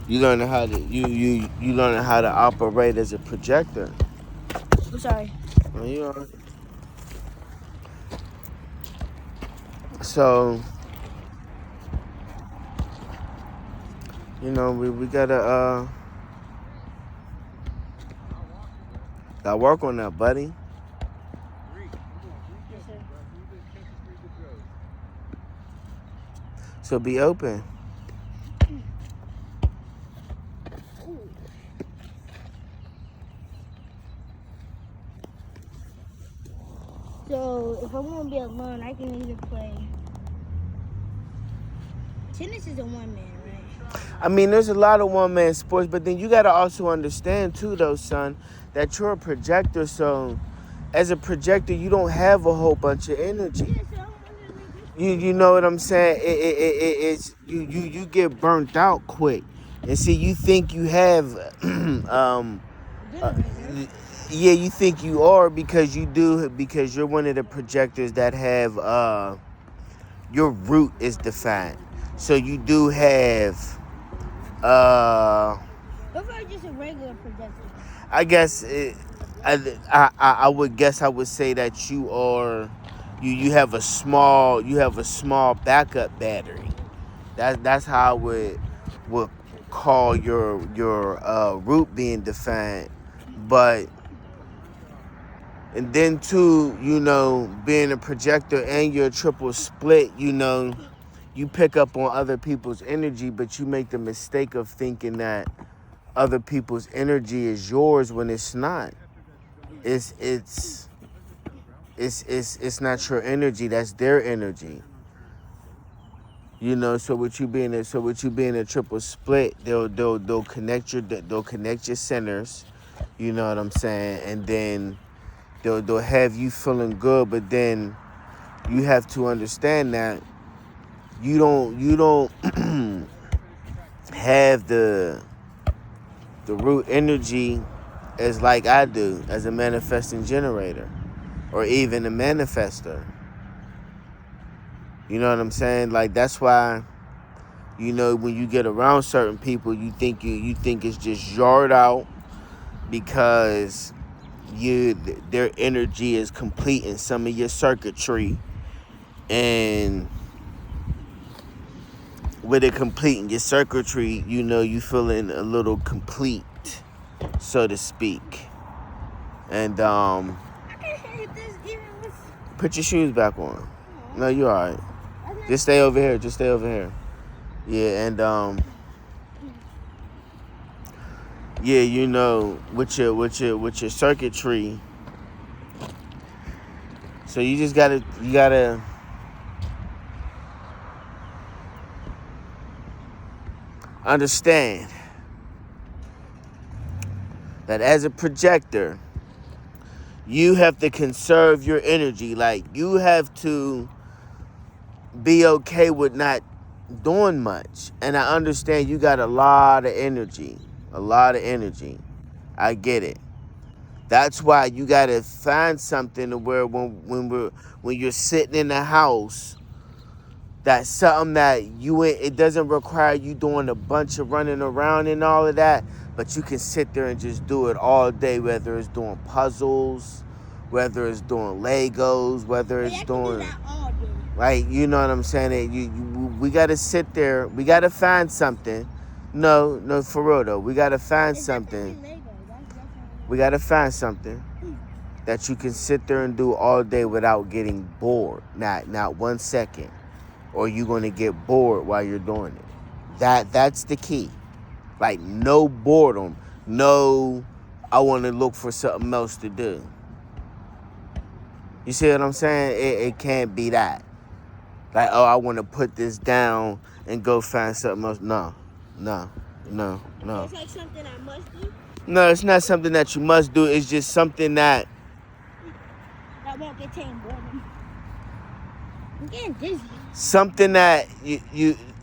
You learning how to you learning how to operate as a projector. I'm sorry. Well, you know, so we gotta work on that, buddy. Yes, sir. So be open. Ooh. So if I want to be alone, I can either play. Tennis is a one man, right? I mean, there's a lot of one-man sports, but then you gotta also understand too, though, son, that you're a projector. So, as a projector, you don't have a whole bunch of energy. Yeah, so I'm wondering, You know what I'm saying? It's you get burnt out quick, and see, you think you have, yeah, you think you are because you're one of the projectors that have your root is defined, so you do have what if I'm just a regular projector? I guess I would guess I would say that you have a small backup battery. That's how I would call your root being defined. But and then too, being a projector and you're a triple split, you pick up on other people's energy, but you make the mistake of thinking that other people's energy is yours when it's not. It's not your energy. That's their energy. So with you being a triple split, they'll connect your centers. You know what I'm saying? And then they'll have you feeling good. But then you have to understand that you don't have the root energy as like I do as a manifesting generator or even a manifester. You know what I'm saying? Like that's why, when you get around certain people, you think it's just yard out because their energy is complete in some of your circuitry, and with it completing your circuitry, you feeling a little complete, so to speak. And put your shoes back on. No, you're all right. Just stay over here. Yeah, and yeah, with your circuitry. So you gotta understand that as a projector, you have to conserve your energy. Like you have to be okay with not doing much. And I understand you got a lot of energy. I get it. That's why you gotta find something to where when you're sitting in the house, that's something that it doesn't require you doing a bunch of running around and all of that, but you can sit there and just do it all day, whether it's doing puzzles, whether it's doing Legos, whether it's doing like, you know what I'm saying? We gotta sit there, we gotta find something. No, for real though, we gotta find something. We gotta find something that you can sit there and do all day without getting bored. Not 1 second. Or you're gonna get bored while you're doing it. That's the key. Like no boredom. No, I wanna look for something else to do. You see what I'm saying? It can't be that. Like, oh, I wanna put this down and go find something else. No. It's like something I must do? No, it's not something that you must do. It's just something that won't contain boredom. I'm getting dizzy. Something that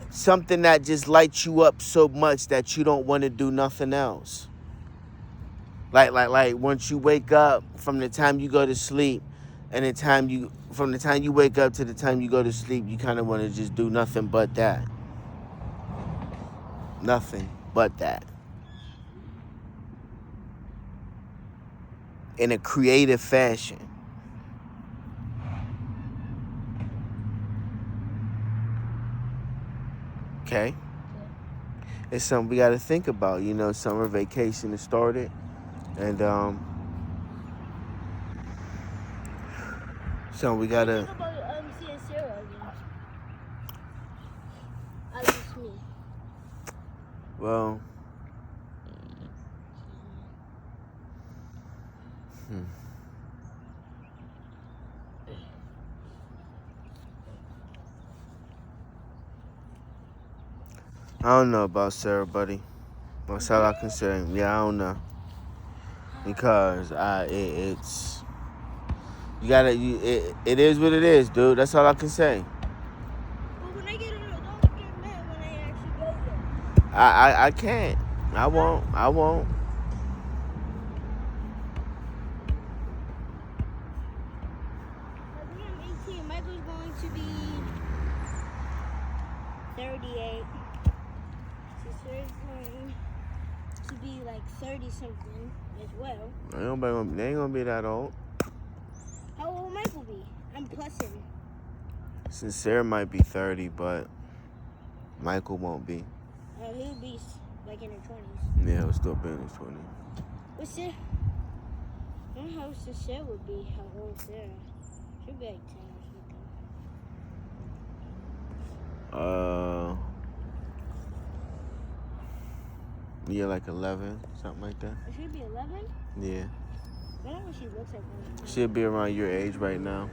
something that just lights you up so much that you don't want to do nothing else. Like once you wake up, from the time you go to sleep, and from the time you wake up to the time you go to sleep, you kind of want to just do nothing but that. Nothing. but that. In a creative fashion. Okay? It's something we got to think about. You know, summer vacation has started. And, so we got to... Think about seeing Sarah again. At least me. Well... I don't know about Sarah, buddy. That's all I can say. Yeah, I don't know. Because it's... You gotta... it is what it is, dude. That's all I can say. But when I get on the don't get mad when I actually go there. I can't. I won't. Like when I'm 18, Michael's going to be 38. Sister's going to be like 30 something as well. They ain't gonna be that old. How old will Michael be? I'm plus him. Sincere might be 30, but Michael won't be. He'll be like in his 20s. Yeah, he'll still be in his 20s. What's Sarah? I don't know how Sarah would be. How old Sarah? She'd be like 10 or something. Yeah, like 11, something like that. She'd be 11? Yeah. I don't know what she looks like. She'll be around your age right now.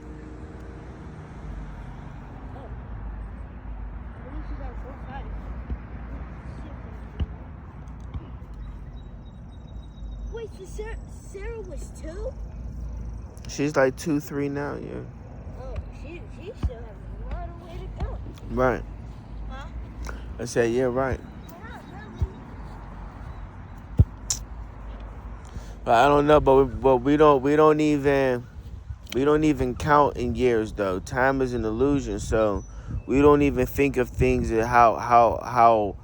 Oh. I think she's like 4 or 5. Wait, so Sarah was 2? She's like 2, 3 now, yeah. Oh, she still has a lot of way to go. Right. Huh? I said, yeah, right. Not really. But I don't know, but we don't even count in years though. Time is an illusion, so we don't even think of things as how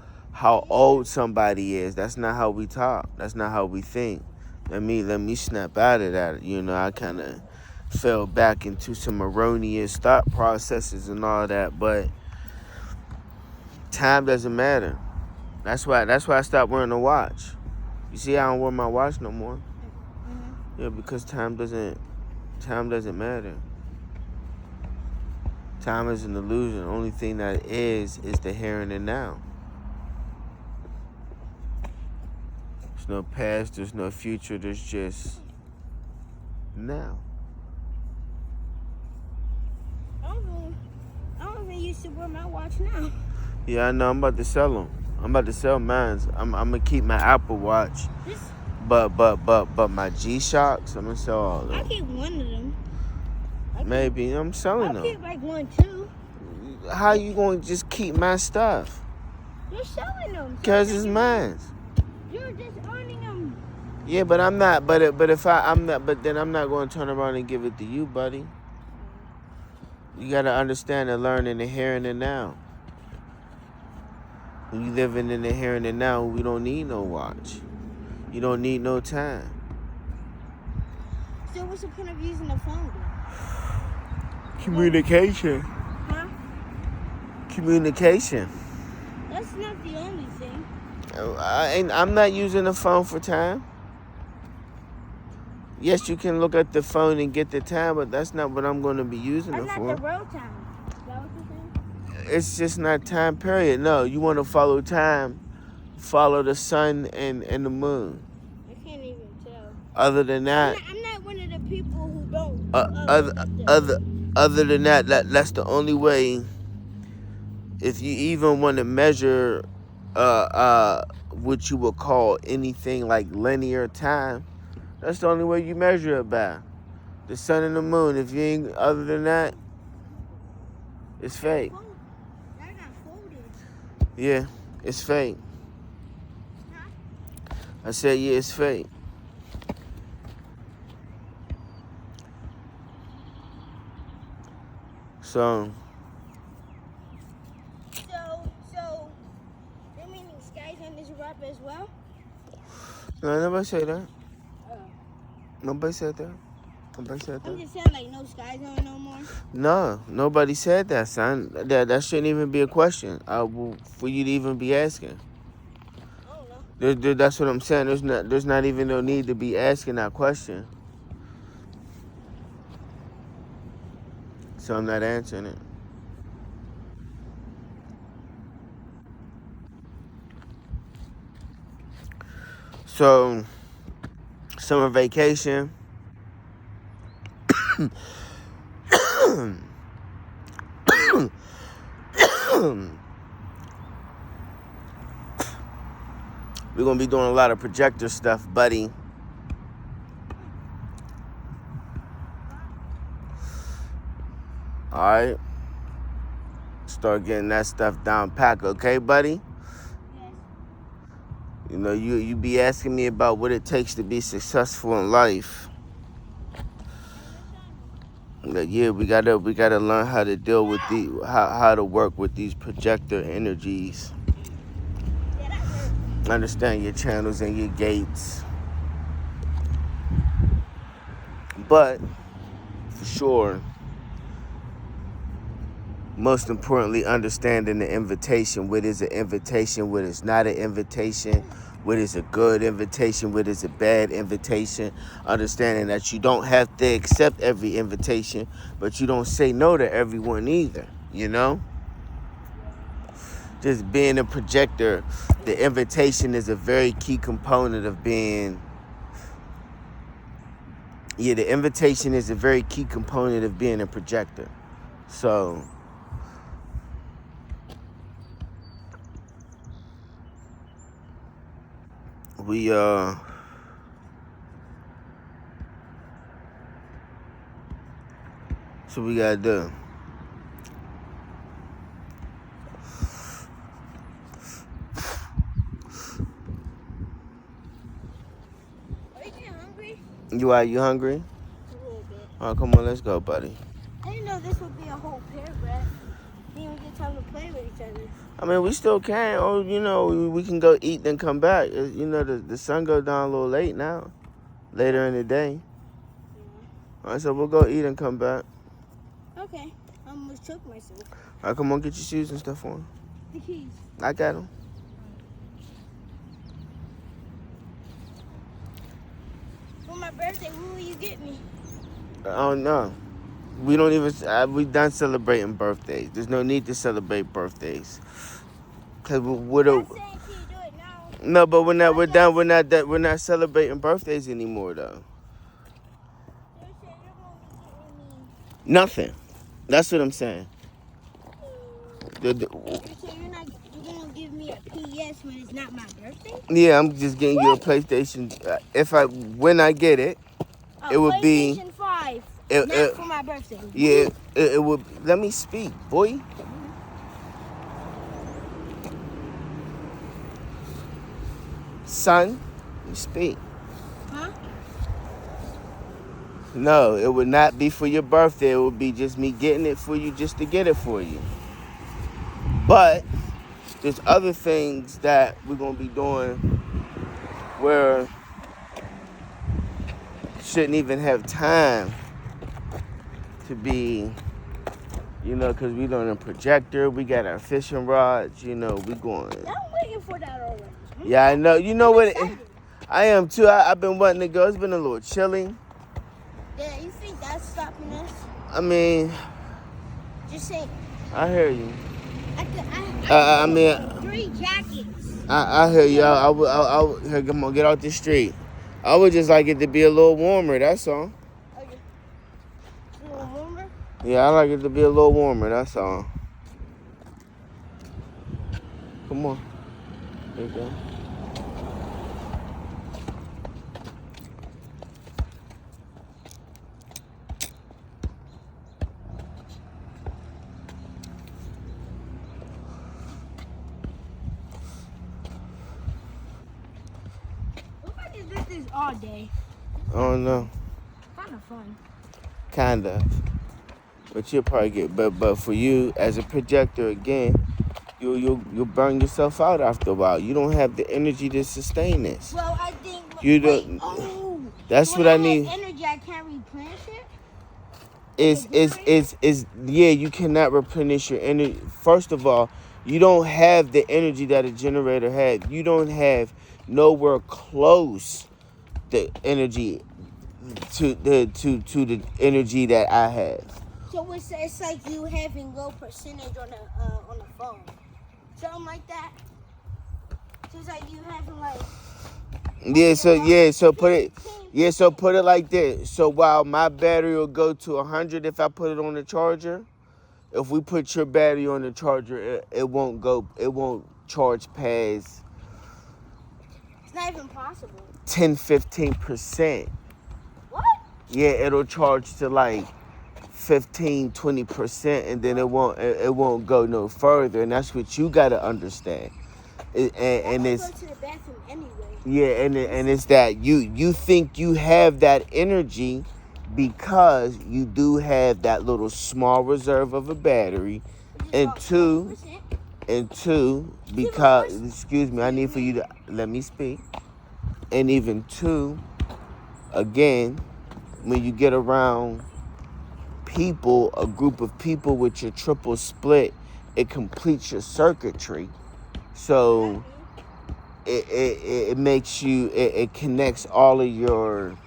old somebody is. That's not how we talk. That's not how we think. Let me snap out of that. You know, I kind of fell back into some erroneous thought processes and all that, but time doesn't matter. That's why I stopped wearing a watch. You see, I don't wear my watch no more. Yeah, because time doesn't matter. Time is an illusion. The only thing that is the here and the now. There's no past, there's no future, there's just now. I don't even used to wear my watch now. Yeah, I know. I'm about to sell them. I'm about to sell mine. I'm gonna keep my Apple Watch. But my G-Shocks, I'm gonna sell all of them. I keep one of them. Maybe I'm selling them. I keep like 1, 2. How you gonna just keep my stuff? You're selling them. Cause it's mine. You're just owning them. Yeah, but I'm not. But I'm not. But then I'm not going to turn around and give it to you, buddy. You gotta understand and learn in the here and the now. When you living in the here and the now, we don't need no watch. You don't need no time. So what's the point of using the phone then? Communication. Huh? Communication. That's not the only thing. I'm not using the phone for time. Yes, you can look at the phone and get the time, but that's not what I'm going to be using it That's for. not the road time. Is that what you're saying? It's just not time period. No, you want to follow time, follow the sun and the moon. I can't even tell. Other than that, I'm not one of the people who don't. other than that, that's the only way. If you even want to measure what you would call anything like linear time, that's the only way you measure it by. The sun and the moon. If you ain't other than that, it's fake. I got folded. Yeah, it's fake. Huh? I said, yeah, it's fake. So So, that meaning skies on this rap as well? No, nobody said that. Oh. Nobody said that. Nobody said I'm that. just saying, like, no sky zone no more. No, nobody said that, son. That shouldn't even be a question for you to even be asking. I don't know. That's what I'm saying. There's not even no need to be asking that question. So I'm not answering it. So summer vacation. We're gonna be doing a lot of projector stuff, buddy. All right. Start getting that stuff down pack, okay, buddy? Yes. You know, you be asking me about what it takes to be successful in life. But yeah, we gotta learn how to deal with how to work with these projector energies. Yeah, that hurt. Understand your channels and your gates. But for sure, most importantly, understanding the invitation. What is an invitation? What is not an invitation? What is a good invitation? What is a bad invitation? Understanding that you don't have to accept every invitation, but you don't say no to everyone either, you know? Just being a projector, the invitation is a very key component of being... Yeah, the invitation is a very key component of being a projector. So... So we gotta do. Are you getting hungry? You hungry? A little bit. Oh, come on, let's go, buddy. I didn't know this would be a whole paragraph. Didn't even get time to play with each other. I mean, we still can. Oh, you know, we can go eat then come back. You know, the sun go down a little late now. Later in the day. Yeah. All right, so we'll go eat and come back. Okay. I almost choked myself. All right, come on, get your shoes and stuff on. The keys. I got them. For my birthday, what will you get me? I don't know. We don't even, we done celebrating birthdays. There's no need to celebrate birthdays. Cause we're I'm saying, can you do it now? no, but we're done. We're not celebrating birthdays anymore though. You said you're going to be getting me. Nothing. That's what I'm saying. You said you're going to give me a PS when it's not my birthday? Yeah, I'm just getting you a PlayStation. When I get it, it would be PlayStation 5. It- Not it- for my birthday. yeah, it would. Let me speak, boy. Son, let me speak. Huh? No, it would not be for your birthday. It would be just me getting it for you just to get it for you. But there's other things that we're going to be doing where shouldn't even have time to be, you know, because we doing a projector. We got our fishing rods, you know, we going. I'm waiting for that already. Yeah, I know. You know I'm what? excited. I am too. I've been wanting to go. It's been a little chilly. Yeah, you think that's stopping us? I mean, Just say, I hear you. I I mean, 3 jackets. I hear you. Here, come on, get out the street. I would just like it to be a little warmer. That's all. Okay. A little warmer? Yeah, I like it to be a little warmer. That's all. Come on. There you go. What if I just did this all day? I don't know. Kind of fun. Kind of. But you'll probably get, but for you as a projector again, you'll burn yourself out after a while. You don't have the energy to sustain this. Well, I think. You Wait, don't. oh. That's So what when I have need. energy, I can't replenish it? Is yeah, you cannot replenish your energy. First of all, you don't have the energy that a generator has. You don't have nowhere close the energy to the energy that I have. So it's like you having low percentage on the phone. Something like that. So it's like you having like So put it like this. So while my battery will go to 100 if I put it on the charger, if we put your battery on the charger, it won't charge past it's not even possible. 10-15%. What? Yeah, it'll charge to like 15-20%, and then it won't go no further, and that's what you got to understand. And I it's go to the bathroom anyway. yeah, and it's that you think you have that energy because you do have that little small reserve of a battery, and two, because excuse me, I need for you to let me speak, and even two, again, when you get around people, a group of people with your triple split, it completes your circuitry, so it makes you it connects all of your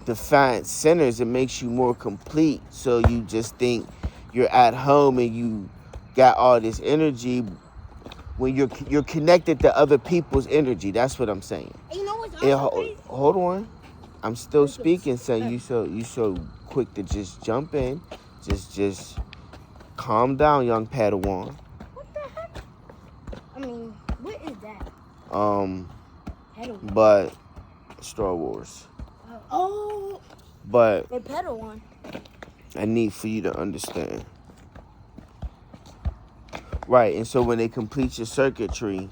defiant centers. It makes you more complete, so you just think you're at home and you got all this energy when you're connected to other people's energy. That's what I'm saying. And you know what's also crazy? Hold on, I'm still speaking, saying you so quick to just jump in. Just calm down, young Padawan. What the heck? I mean, what is that? But Star Wars. Oh. But the pedal one. I need for you to understand. Right, and so when they complete your circuitry,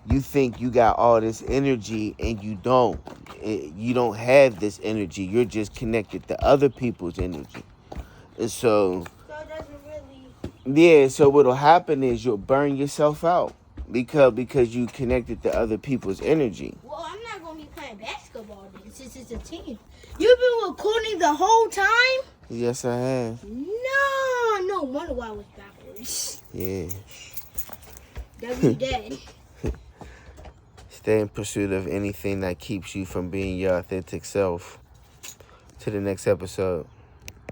you think you got all this energy, and you don't. You don't have this energy. You're just connected to other people's energy. And so it doesn't really. yeah, so what'll happen is you'll burn yourself out because you connected to other people's energy. Well, I'm not gonna be playing basketball then, since it's a team. You've been recording the whole time? Yes, I have. No wonder why I was backwards. Yeah. W dead. Stay in pursuit of anything that keeps you from being your authentic self. To the next episode.